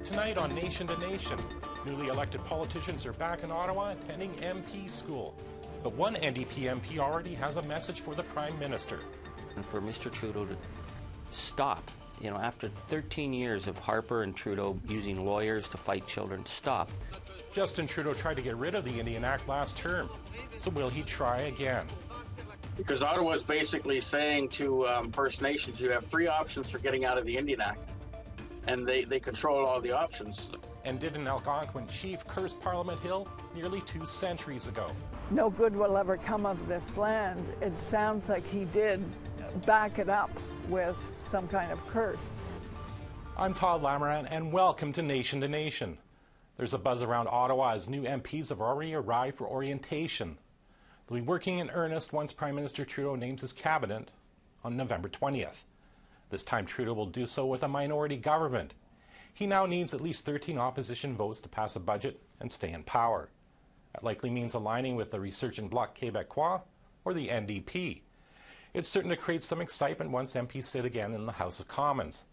Tonight on Nation to Nation, newly elected politicians are back in Ottawa attending MP school. But one NDP MP already has a message for the Prime Minister. And for Mr. Trudeau to stop, after 13 years of Harper and Trudeau using lawyers to fight children, stop. Justin Trudeau tried to get rid of the Indian Act last term, so will he try again? Because Ottawa is basically saying to First Nations, you have three options for getting out of the Indian Act. And they control all the options. And did an Algonquin chief curse Parliament Hill nearly 2 centuries ago? No good will ever come of this land. It sounds like he did back it up with some kind of curse. I'm Todd Lamoran, and welcome to Nation. There's a buzz around Ottawa as new MPs have already arrived for orientation. They'll be working in earnest once Prime Minister Trudeau names his cabinet on November 20th. This time Trudeau will do so with a minority government. He now needs at least 13 opposition votes to pass a budget and stay in power. That likely means aligning with the resurgent Bloc Québécois or the NDP. It's certain to create some excitement once MPs sit again in the House of Commons.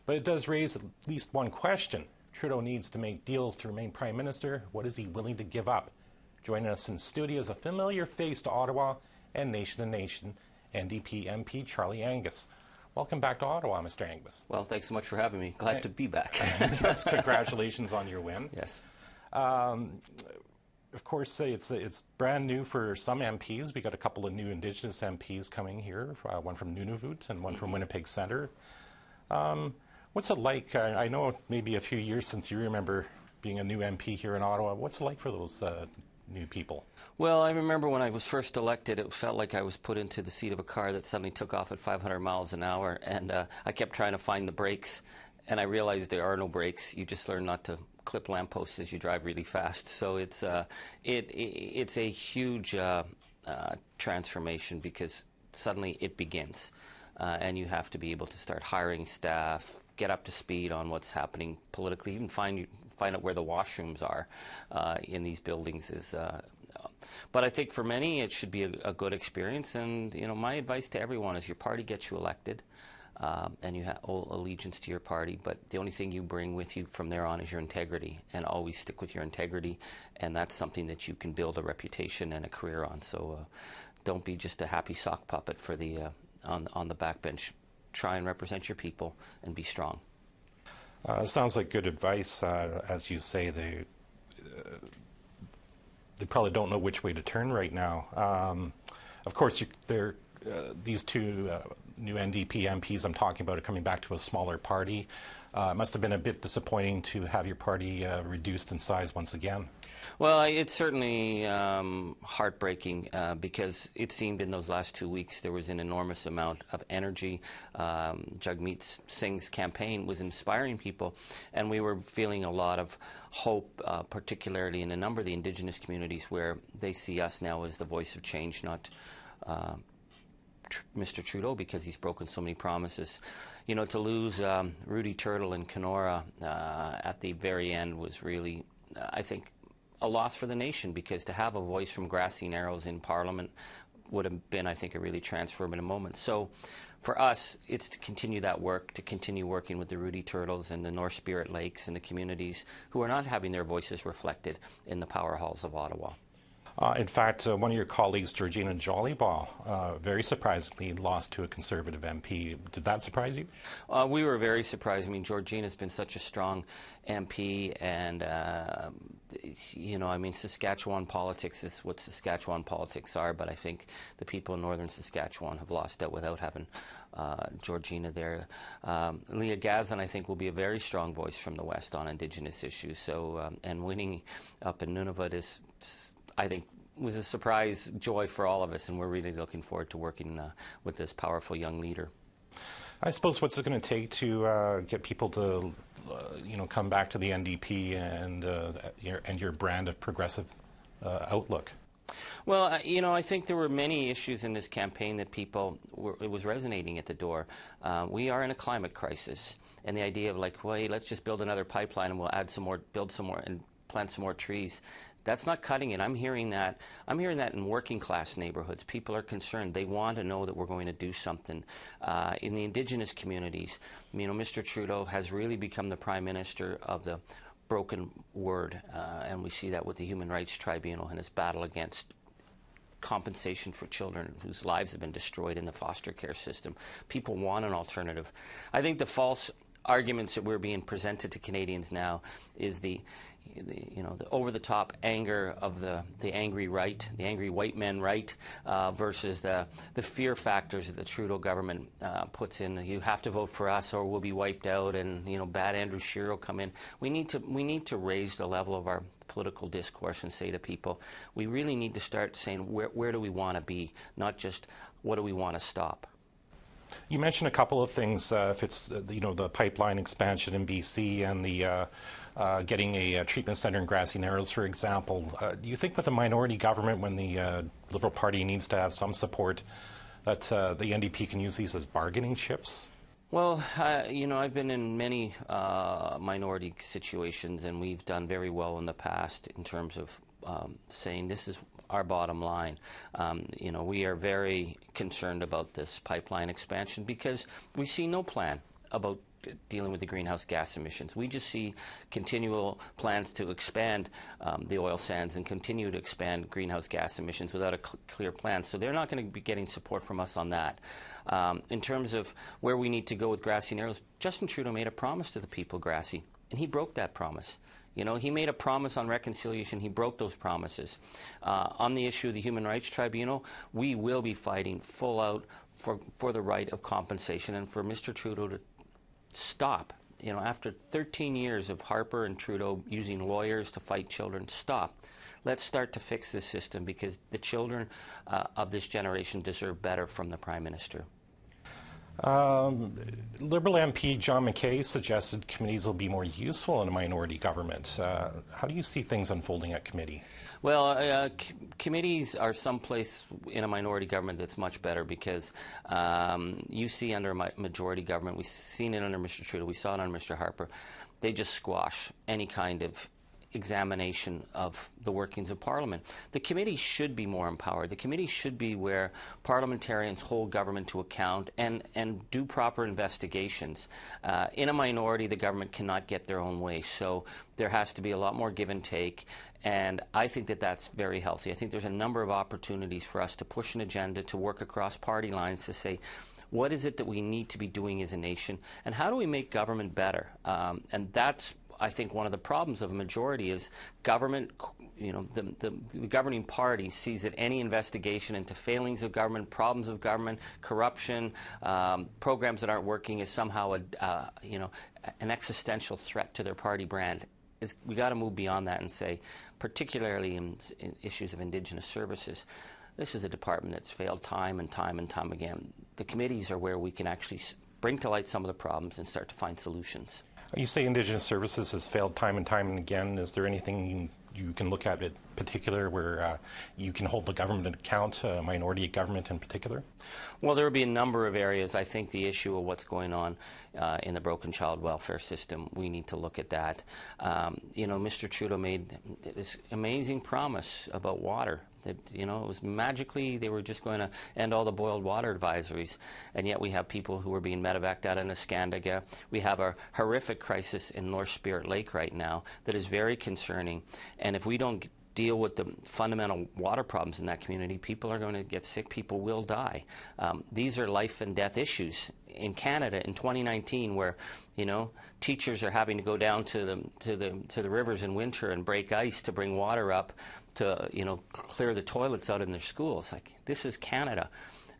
But it does raise at least one question. Trudeau needs to make deals to remain Prime Minister. What is he willing to give up? Joining us in studio is a familiar face to Ottawa and Nation to Nation, NDP MP Charlie Angus. Welcome back to Ottawa, Mr. Angus. Well, thanks so much for having me. Glad to be back. Yes, congratulations on your win. Yes. Of course, it's brand new for some MPs. We got a couple of new Indigenous MPs coming here, one from Nunavut and one from Winnipeg Centre. What's it like? I know it may be a few years since you remember being a new MP here in Ottawa. What's it like for those new people? Well, I remember when I was first elected, it felt like I was put into the seat of a car that suddenly took off at 500 miles an hour, and I kept trying to find the brakes, and I realized there are no brakes. You just learn not to clip lampposts as you drive really fast. So it's a huge transformation because suddenly it begins, and you have to be able to start hiring staff, get up to speed on what's happening politically, even find out where the washrooms are in these buildings. But I think for many it should be a good experience, and my advice to everyone is your party gets you elected, and you have allegiance to your party, but the only thing you bring with you from there on is your integrity, and always stick with your integrity, and that's something that you can build a reputation and a career on. So don't be just a happy sock puppet for the on the backbench. Try and represent your people and be strong. It sounds like good advice. As you say, they probably don't know which way to turn right now. Of course, these two new NDP MPs I'm talking about are coming back to a smaller party. It must have been a bit disappointing to have your party reduced in size once again. Well, it's certainly heartbreaking because it seemed in those last 2 weeks there was an enormous amount of energy. Jagmeet Singh's campaign was inspiring people, and we were feeling a lot of hope, particularly in a number of the Indigenous communities where they see us now as the voice of change, not Mr. Trudeau, because he's broken so many promises. To lose Rudy Turtle and Kenora at the very end was really, I think, a loss for the nation, because to have a voice from Grassy Narrows in Parliament would have been, I think, a really transformative moment. So for us, it's to continue that work, to continue working with the Rudy Turtles and the North Spirit Lakes and the communities who are not having their voices reflected in the power halls of Ottawa. In fact, one of your colleagues, Georgina Jollybaugh, very surprisingly lost to a Conservative MP. Did that surprise you? We were very surprised. I mean, Georgina's been such a strong MP, and Saskatchewan politics is what Saskatchewan politics are, but I think the people in northern Saskatchewan have lost out without having Georgina there. Leah Gazan, I think, will be a very strong voice from the West on Indigenous issues. So, and winning up in Nunavut is, I think, was a surprise joy for all of us, and we're really looking forward to working with this powerful young leader. I suppose what's it going to take to get people to, come back to the NDP and your brand of progressive outlook? Well, I think there were many issues in this campaign that it was resonating at the door. We are in a climate crisis, and the idea of let's just build another pipeline and we'll add some more, build some more, and plant some more trees. That's not cutting it. I'm hearing that in working class neighborhoods. People are concerned. They want to know that we're going to do something. In the Indigenous communities, you know, Mr. Trudeau has really become the Prime Minister of the broken word, and we see that with the Human Rights Tribunal and his battle against compensation for children whose lives have been destroyed in the foster care system. People want an alternative. I think the false arguments that we're being presented to Canadians now is the over-the-top anger of the angry right, the angry white men right, versus the fear factors that the Trudeau government puts in. You have to vote for us or we'll be wiped out, and bad Andrew Scheer will come in. We need to raise the level of our political discourse and say to people, we really need to start saying where do we want to be, not just what do we want to stop. You mentioned a couple of things. If it's the pipeline expansion in BC and the getting a treatment centre in Grassy Narrows, for example. Do you think with a minority government, when the Liberal Party needs to have some support, that the NDP can use these as bargaining chips? Well, I've been in many minority situations, and we've done very well in the past in terms of saying this is our bottom line. We are very concerned about this pipeline expansion because we see no plan about dealing with the greenhouse gas emissions. We just see continual plans to expand the oil sands and continue to expand greenhouse gas emissions without a clear plan. So they're not going to be getting support from us on that. In terms of where we need to go with Grassy Narrows, Justin Trudeau made a promise to the people of Grassy, and he broke that promise. He made a promise on reconciliation. He broke those promises. On the issue of the Human Rights Tribunal, we will be fighting full out for the right of compensation and for Mr. Trudeau to stop. After 13 years of Harper and Trudeau using lawyers to fight children, stop. Let's start to fix this system because the children of this generation deserve better from the Prime Minister. Liberal MP John McKay suggested committees will be more useful in a minority government. How do you see things unfolding at committee? Well, committees are someplace in a minority government that's much better because you see under a majority government, we've seen it under Mr. Trudeau, we saw it under Mr. Harper, they just squash any kind of examination of the workings of Parliament. The committee should be more empowered. The committee should be where parliamentarians hold government to account and do proper investigations. In a minority, the government cannot get their own way, so there has to be a lot more give and take, and I think that that's very healthy. I think there's a number of opportunities for us to push an agenda, to work across party lines, to say, what is it that we need to be doing as a nation, and how do we make government better? And that's, I think, one of the problems of a majority is government, the governing party sees that any investigation into failings of government, problems of government, corruption, programs that aren't working is somehow an existential threat to their party brand. We got to move beyond that and say, particularly in issues of Indigenous services, this is a department that's failed time and time and time again. The committees are where we can actually bring to light some of the problems and start to find solutions. You say Indigenous services has failed time and time and again. Is there anything you can look at in particular where you can hold the government to account, minority government in particular? Well, there will be a number of areas. I think the issue of what's going on in the broken child welfare system, we need to look at that. Mr. Trudeau made this amazing promise about water. That, it was magically they were just going to end all the boiled water advisories, and yet we have people who are being medevaced out in Escandaga. We have a horrific crisis in North Spirit Lake right now that is very concerning, and if we don't deal with the fundamental water problems in that community, people are going to get sick, people will die. These are life and death issues. In Canada in 2019, where teachers are having to go down to the rivers in winter and break ice to bring water up to clear the toilets out in their schools. Like, this is Canada.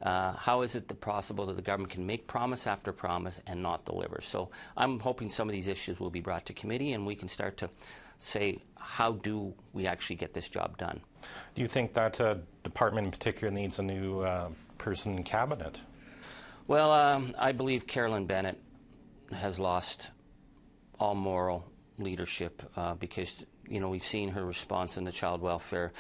How is it possible that the government can make promise after promise and not deliver? So I'm hoping some of these issues will be brought to committee and we can start to say, how do we actually get this job done? Do you think that department in particular needs a new person in cabinet? Well, I believe Carolyn Bennett has lost all moral leadership because, we've seen her response in the child welfare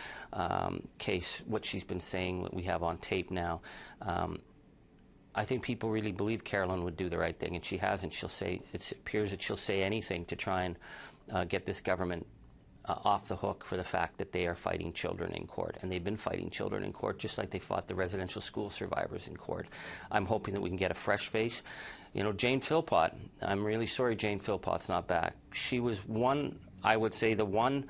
case, what she's been saying, what we have on tape now. I think people really believe Carolyn would do the right thing, and she hasn't. It appears that she'll say anything to try and get this government off the hook for the fact that they are fighting children in court. And they've been fighting children in court just like they fought the residential school survivors in court. I'm hoping that we can get a fresh face. You know, Jane Philpott, I'm really sorry Jane Philpott's not back. She was I would say the one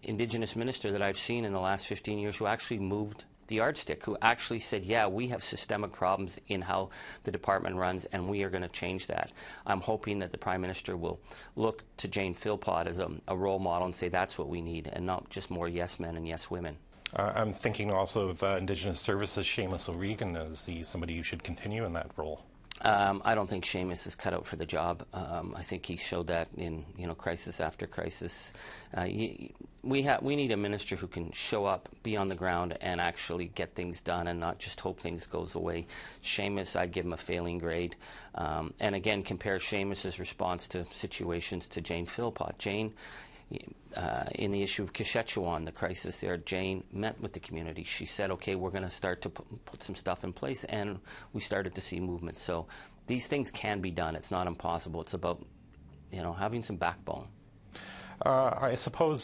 Indigenous minister that I've seen in the last 15 years who actually moved the yardstick, who actually said, yeah, we have systemic problems in how the department runs, and we are going to change that. I'm hoping that the Prime Minister will look to Jane Philpott as a role model and say that's what we need, and not just more yes men and yes women. I'm thinking also of Indigenous Services, Seamus O'Regan, as somebody who should continue in that role. I don't think Seamus is cut out for the job. I think he showed that in crisis after crisis. We need a minister who can show up, be on the ground, and actually get things done, and not just hope things goes away. Seamus, I'd give him a failing grade. And again, compare Seamus's response to situations to Jane Philpott. Jane, in the issue of Kashechewan, the crisis there, Jane met with the community. She said, okay, we're going to start to put some stuff in place, and we started to see movement. So these things can be done. It's not impossible. It's about having some backbone. I suppose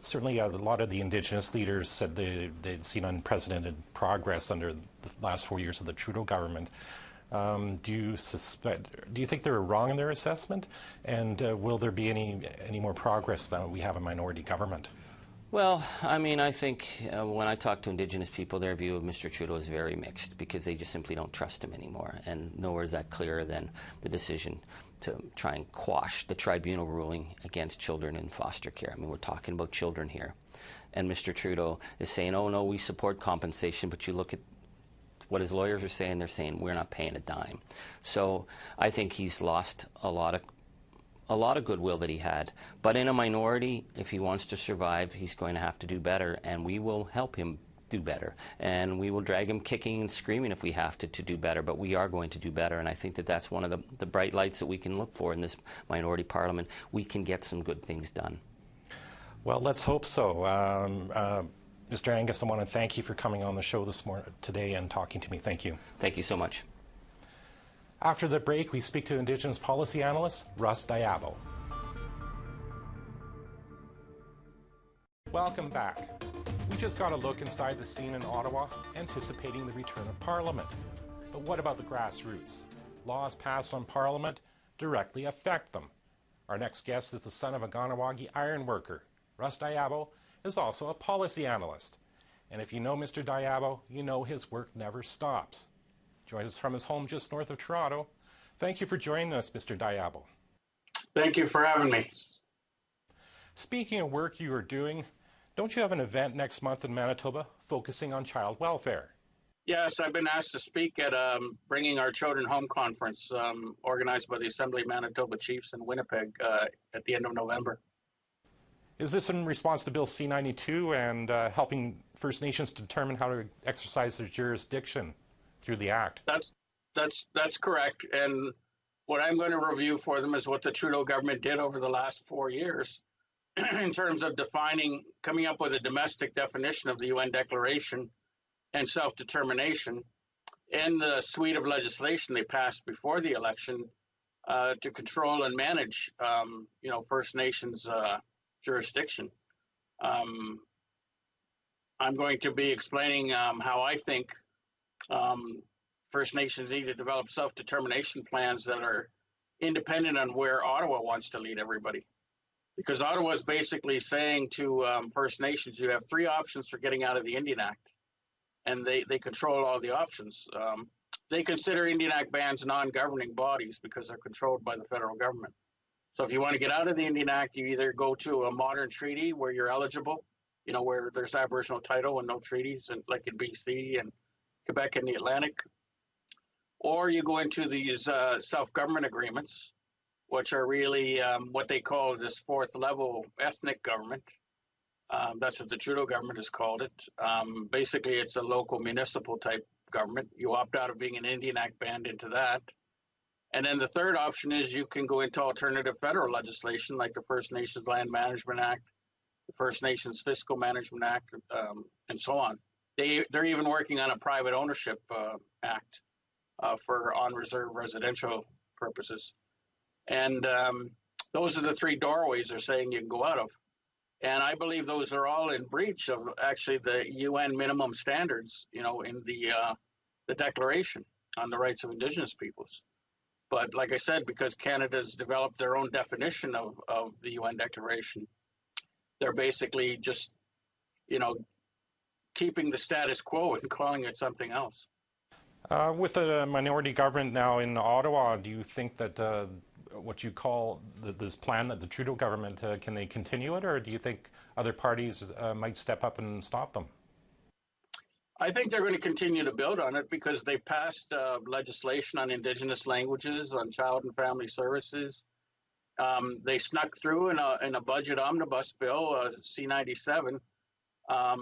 certainly a lot of the Indigenous leaders said they'd seen unprecedented progress under the last 4 years of the Trudeau government. Do you think they were wrong in their assessment? And will there be any more progress now that we have a minority government? Well, I mean, I think when I talk to Indigenous people, their view of Mr. Trudeau is very mixed, because they just simply don't trust him anymore. And nowhere is that clearer than the decision to try and quash the tribunal ruling against children in foster care. I mean, we're talking about children here. And Mr. Trudeau is saying, oh, no, we support compensation, but you look at what his lawyers are saying, they're saying we're not paying a dime. So I think he's lost a lot of goodwill that he had. But in a minority, if he wants to survive, he's going to have to do better, and we will help him do better. And we will drag him kicking and screaming if we have to do better, but we are going to do better. And I think that that's one of the bright lights that we can look for in this minority parliament. We can get some good things done. Well, let's hope so. Mr. Angus, I want to thank you for coming on the show today and talking to me. Thank you. Thank you so much. After the break, we speak to Indigenous policy analyst Russ Diavol. Welcome back. We just got a look inside the scene in Ottawa, anticipating the return of Parliament. But what about the grassroots? Laws passed on Parliament directly affect them. Our next guest is the son of a Ganawagi iron worker. Russ Diavol is also a policy analyst. And if you know Mr. Diavol, you know his work never stops. Joins us from his home just north of Toronto. Thank you for joining us, Mr. Diavol. Thank you for having me. Speaking of work you are doing, don't you have an event next month in Manitoba focusing on child welfare? Yes, I've been asked to speak at Bringing Our Children Home conference organized by the Assembly of Manitoba Chiefs in Winnipeg at the end of November. Is this in response to Bill C-92 and helping First Nations determine how to exercise their jurisdiction through the Act? That's correct. And what I'm going to review for them is what the Trudeau government did over the last 4 years in terms of coming up with a domestic definition of the UN Declaration and self-determination, and the suite of legislation they passed before the election to control and manage, First Nations jurisdiction. I'm going to be explaining how I think First Nations need to develop self-determination plans that are independent on where Ottawa wants to lead everybody. Because Ottawa is basically saying to First Nations, you have three options for getting out of the Indian Act. And they control all the options. They consider Indian Act bans non-governing bodies because they're controlled by the federal government. So if you want to get out of the Indian Act, you either go to a modern treaty where you're eligible, where there's Aboriginal title and no treaties, and like in BC and Quebec and the Atlantic, or you go into these self-government agreements, which are really what they call this fourth level ethnic government. That's what the Trudeau government has called it. Basically, it's a local municipal type government. You opt out of being an Indian Act band into that. And then the third option is you can go into alternative federal legislation like the First Nations Land Management Act, the First Nations Fiscal Management Act, and so on. They're even working on a private ownership act for on-reserve residential purposes. And those are the three doorways they're saying you can go out of. And I believe those are all in breach of actually the UN minimum standards, in the Declaration on the Rights of Indigenous Peoples. But like I said, because Canada's developed their own definition of the UN Declaration, they're basically just, keeping the status quo and calling it something else. With a minority government now in Ottawa, do you think that what you call this plan that the Trudeau government, can they continue it, or do you think other parties might step up and stop them? I think they're going to continue to build on it because they passed legislation on Indigenous languages, on child and family services. They snuck through in a budget omnibus bill, C-97, a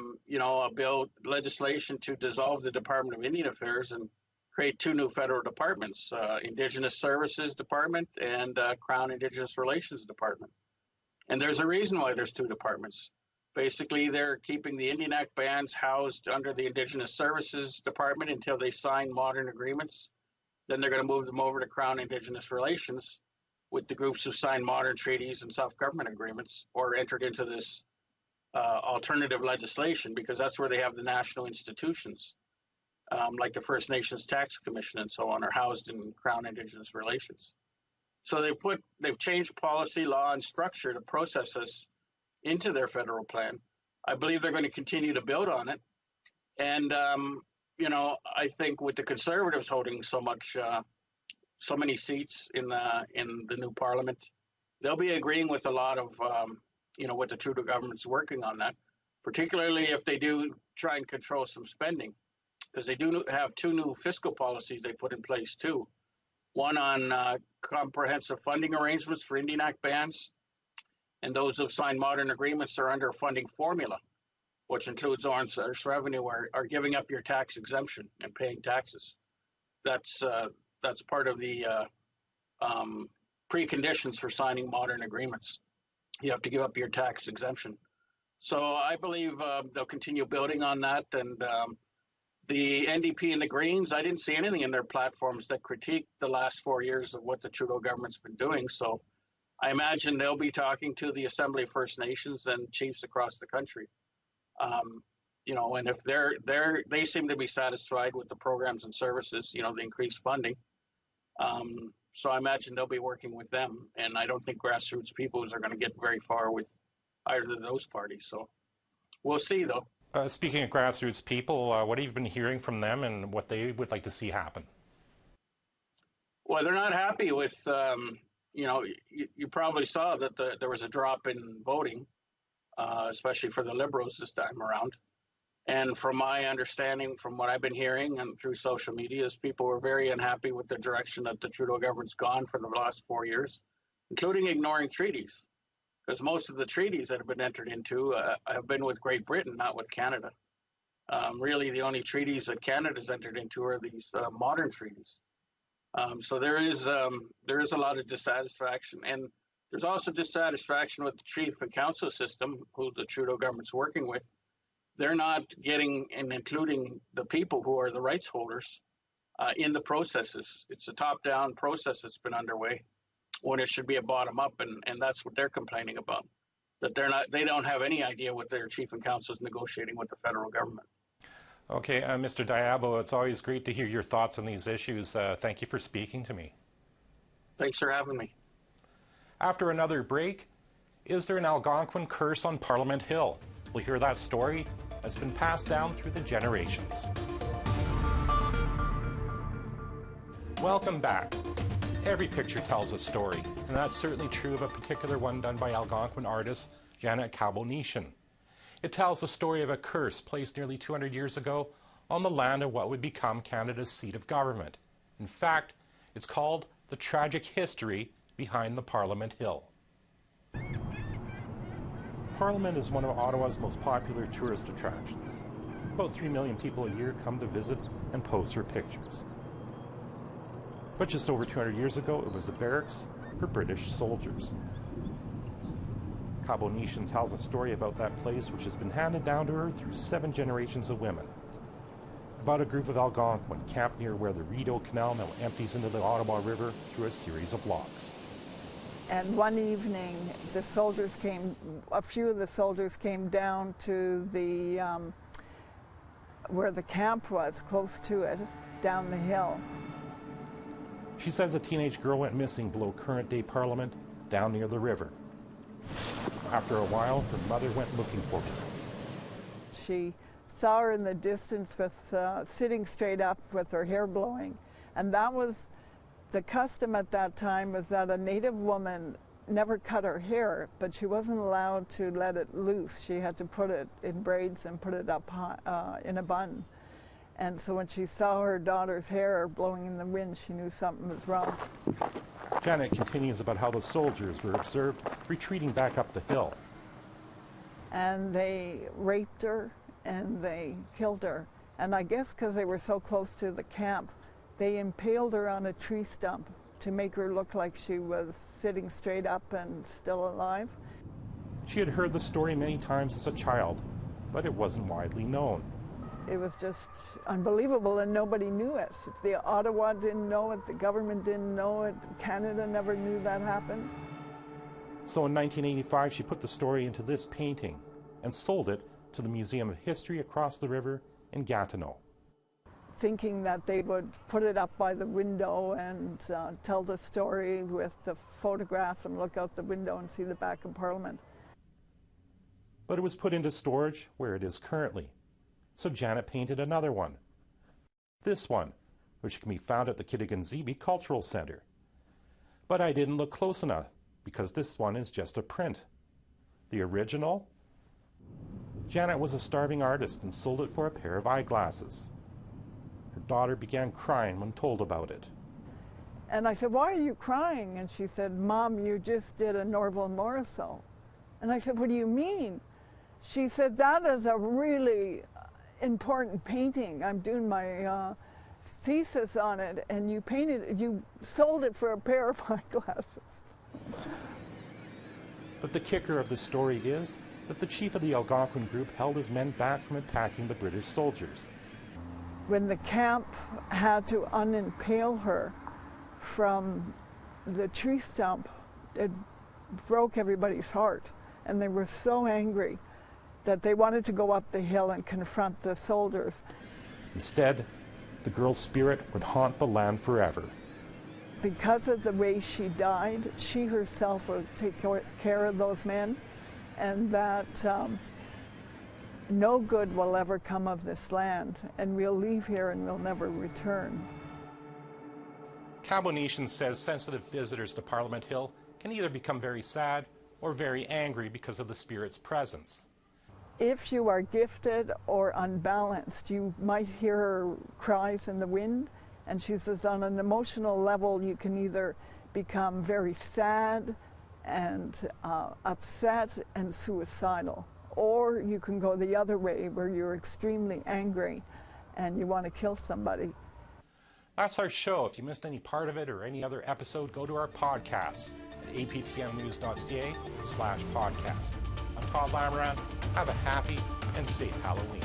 bill legislation to dissolve the Department of Indian Affairs and create two new federal departments, Indigenous Services Department and Crown Indigenous Relations Department. And there's a reason why there's two departments. Basically, they're keeping the Indian Act bands housed under the Indigenous Services Department until they sign modern agreements. Then they're going to move them over to Crown Indigenous Relations with the groups who signed modern treaties and self-government agreements or entered into this alternative legislation, because that's where they have the national institutions, like the First Nations Tax Commission and so on, are housed in Crown Indigenous Relations. So they've changed policy, law, and structure to process us into their federal plan. I believe they're going to continue to build on it. And, I think with the Conservatives holding so many seats in the new parliament, they'll be agreeing with a lot of, what the Trudeau government's working on that, particularly if they do try and control some spending, because they do have two new fiscal policies they put in place too. One on comprehensive funding arrangements for Indian Act bands, and those who've signed modern agreements are under a funding formula, which includes on-source revenue, are giving up your tax exemption and paying taxes. That's part of the preconditions for signing modern agreements. You have to give up your tax exemption. So I believe they'll continue building on that. And the NDP and the Greens, I didn't see anything in their platforms that critique the last 4 years of what the Trudeau government's been doing. So I imagine they'll be talking to the Assembly of First Nations and chiefs across the country. And if they seem to be satisfied with the programs and services, the increased funding. So I imagine they'll be working with them. And I don't think grassroots peoples are going to get very far with either of those parties. So we'll see, though. Speaking of grassroots people, what have you been hearing from them and what they would like to see happen? Well, they're not happy with, you probably saw that there was a drop in voting, especially for the Liberals this time around. And from my understanding, from what I've been hearing and through social media, is people were very unhappy with the direction that the Trudeau government's gone for the last 4 years, including ignoring treaties, because most of the treaties that have been entered into have been with Great Britain, not with Canada. Really, the only treaties that Canada's entered into are these modern treaties. So there is a lot of dissatisfaction, and there's also dissatisfaction with the chief and council system, who the Trudeau government's working with. They're not getting and including the people who are the rights holders in the processes. It's a top-down process that's been underway when it should be a bottom-up, and that's what they're complaining about. That they don't have any idea what their chief and council is negotiating with the federal government. Okay, Mr. Diavol, it's always great to hear your thoughts on these issues. Thank you for speaking to me. Thanks for having me. After another break, is there an Algonquin curse on Parliament Hill? We'll hear that story that's been passed down through the generations. Welcome back. Every picture tells a story, and that's certainly true of a particular one done by Algonquin artist Janet Kaponicin. It tells the story of a curse placed nearly 200 years ago on the land of what would become Canada's seat of government. In fact, it's called The Tragic History Behind the Parliament Hill. Parliament is one of Ottawa's most popular tourist attractions. About 3 million people a year come to visit and pose for pictures. But just over 200 years ago, it was the barracks for British soldiers. Kaponicin tells a story about that place which has been handed down to her through 7 generations of women. About a group of Algonquin camped near where the Rideau canal now empties into the Ottawa River through a series of locks. And one evening, a few of the soldiers came down to the where the camp was, close to it, down the hill. She says a teenage girl went missing below current-day Parliament, down near the river. After a while, her mother went looking for her. She saw her in the distance with sitting straight up with her hair blowing. And that was the custom at that time, was that a Native woman never cut her hair, but she wasn't allowed to let it loose. She had to put it in braids and put it up high, in a bun. And so when she saw her daughter's hair blowing in the wind, she knew something was wrong. Janet continues about how the soldiers were observed retreating back up the hill. And they raped her and they killed her. And I guess because they were so close to the camp, they impaled her on a tree stump to make her look like she was sitting straight up and still alive. She had heard the story many times as a child, but it wasn't widely known. It was just unbelievable, and nobody knew it. The Ottawa didn't know it, the government didn't know it, Canada never knew that happened. So in 1985, she put the story into this painting and sold it to the Museum of History across the river in Gatineau. Thinking that they would put it up by the window and tell the story with the photograph and look out the window and see the back of Parliament. But it was put into storage where it is currently. So Janet painted another one. This one, which can be found at the Kitigan-Zibi Cultural Center. But I didn't look close enough, because this one is just a print. The original? Janet was a starving artist and sold it for a pair of eyeglasses. Her daughter began crying when told about it. And I said, "Why are you crying?" And she said, "Mom, you just did a Norval Morrisseau." And I said, "What do you mean?" She said, "That is a really important painting. I'm doing my thesis on it, and you sold it for a pair of eyeglasses." But the kicker of the story is that the chief of the Algonquin group held his men back from attacking the British soldiers. When the camp had to unimpale her from the tree stump, it broke everybody's heart, and they were so angry that they wanted to go up the hill and confront the soldiers. Instead, the girl's spirit would haunt the land forever. Because of the way she died, she herself would take care of those men, and that no good will ever come of this land, and we'll leave here and we'll never return. Kaponicin says sensitive visitors to Parliament Hill can either become very sad or very angry because of the spirit's presence. If you are gifted or unbalanced, you might hear her cries in the wind, and she says on an emotional level you can either become very sad and upset and suicidal, or you can go the other way where you're extremely angry and you want to kill somebody. That's our show. If you missed any part of it or any other episode, go to our podcast at aptnnews.ca/podcast. I'm Todd Lamoran. Have a happy and safe Halloween.